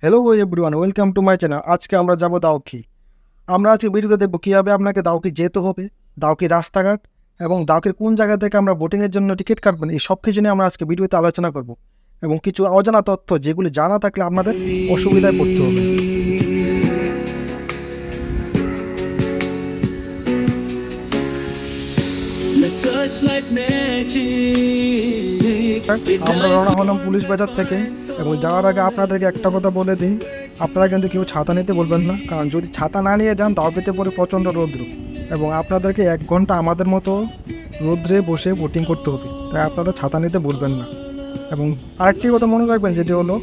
Hello everyone, welcome to my channel. আজকে আমরা যাব দাউকি। আমরা আজকে ভিডিওতে দেখব কীভাবে আপনাকে দাউকি যেতে হবে, দাউকির রাস্তাঘাট এবং দাউকির কোন জায়গা থেকে আমরা বোটিংয়ের জন্য টিকিট কাটবেন, এই সব কিছু নিয়ে আমরা আজকে ভিডিওতে আলোচনা করব এবং কিছু অজানা তথ্য যেগুলি জানা থাকলে আপনাদের অসুবিধায় পড়তে হবে। আমরা রওনা হলাম পুলিশ বাজার থেকে এবং যাওয়ার আগে আপনাদেরকে একটা কথা বলে দিই, আপনারা কিন্তু কেউ ছাতা নিতে বলবেন না, কারণ যদি ছাতা না নিয়ে যান দাউকিতে পরে প্রচণ্ড রৌদ্র এবং আপনাদেরকে 1 ঘন্টা আমাদের মতো রৌদ্রে বসে বোটিং করতে হবে, তাই আপনারা ছাতা নিতে বলবেন না। এবং আরেকটি কথা মনে রাখবেন, যেটি হলো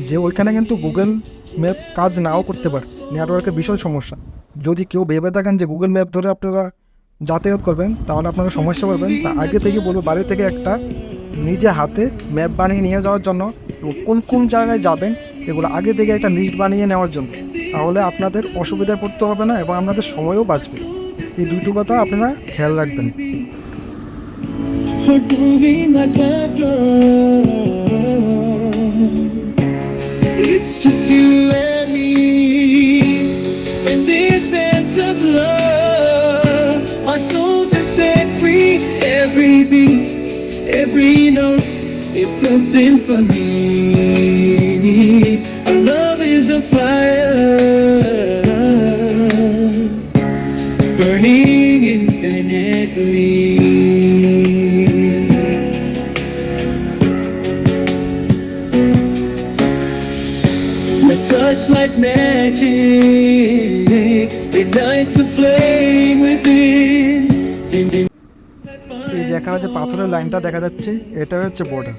যে ওইখানে কিন্তু গুগল ম্যাপ কাজ নাও করতে পারে, নেটওয়ার্কের ভীষণ সমস্যা। যদি কেউ ভেবে থাকেন যে গুগল ম্যাপ ধরে আপনারা যাতায়াত করবেন তাহলে আপনারা সমস্যা করবেন। তা আগে থেকে বলবো বাড়ি থেকে একটা নিজে হাতে ম্যাপ বানিয়ে নিয়ে যাওয়ার জন্য এবং কোন কোন জায়গায় যাবেন এগুলো আগে থেকে একটা লিস্ট বানিয়ে নেওয়ার জন্য, তাহলে আপনাদের অসুবিধায় পড়তে হবে না এবং আপনাদের সময়ও বাঁচবে। এই দুটো কথা আপনারা খেয়াল রাখবেন। It's just you and me in this dance of love. Our souls are set free. Every beat, every note, it's a symphony. Our love is a fire burning infinitely. Touch like magic, ignites the flame within. এই যে এখানে যে পাথরের লাইনটা দেখা যাচ্ছে এটা হচ্ছে বর্ডার।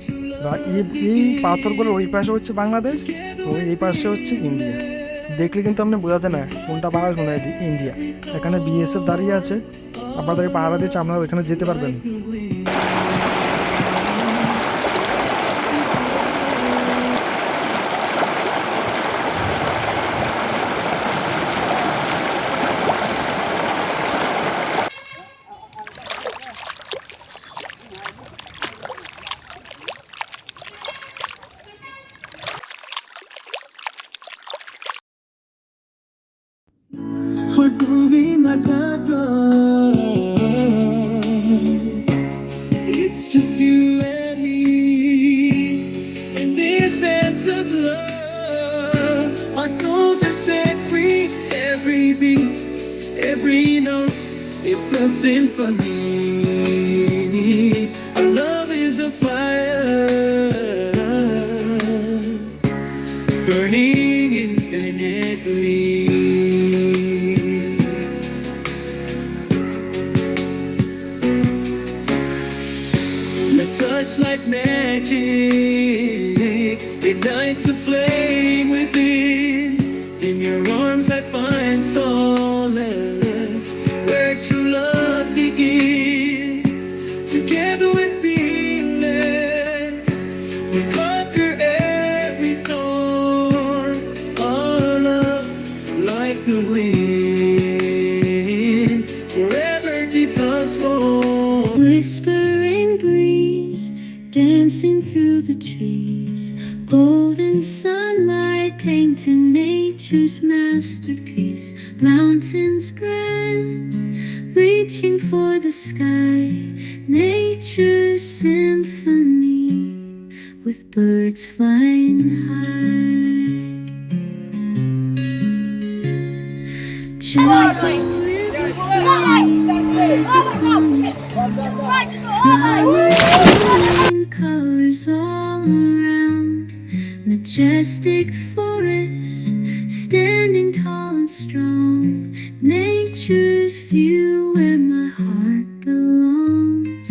এই পাথরগুলোর ওই পাশে হচ্ছে বাংলাদেশ এবং এই পাশে হচ্ছে ইন্ডিয়া। দেখলে কিন্তু আপনি বোঝাতে না কোনটা বাংলাদেশ কোনটা ইন্ডিয়া। এখানে বিএসএফ দাঁড়িয়ে আছে, আপনাদেরকে পাহারা দিচ্ছে, আপনারা ওইখানে যেতে পারবেন। We're moving like a drum. It's just you and me in this dance of love. Our souls are set free. Every beat, every note, it's a symphony. Our love is a fire burning infinitely. Touch like magic, ignites the flame within. In your arms I find solace, where true love begins. Together we're fearless, we conquer every storm. Our love, like the wind, forever keeps us warm. Whispering breeze, dancing through the trees, golden sunlight painting nature's masterpiece. Mountains grand, reaching for the sky, nature's symphony with birds flying high. Gentle river flowing colors all around, majestic forests standing tall and strong, nature's view where my heart belongs.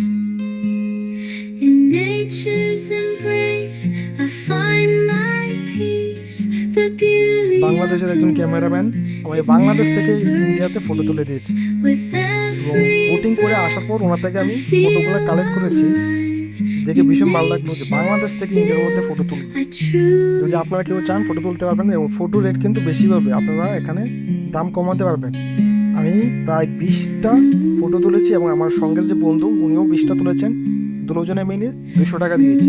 In nature's embrace I find my peace, the beauty. বাংলাদেশের একজন cameraman আমি বাংলাদেশ থেকে ইন্ডিয়াতে photo তুলে দিয়েছি এবং boating করে আসার পর ওনার থেকে আমি ফটোগুলো কালেক্ট করেছি, দেখে ভীষণ ভালো লাগলো যে বাংলাদেশ থেকে ইন্ডিয়ার মধ্যে ফটো তুলব। যদি আপনারা কেউ চান ফটো তুলতে পারবেন এবং ফটো রেট কিন্তু বেশি পাবে, আপনারা এখানে দাম কমাতে পারবেন। আমি প্রায় 20টা ফটো তুলেছি এবং আমার সঙ্গের যে বন্ধু উনিও 20টা তুলেছেন, দুজনে মিলে 200 টাকা দিয়েছি।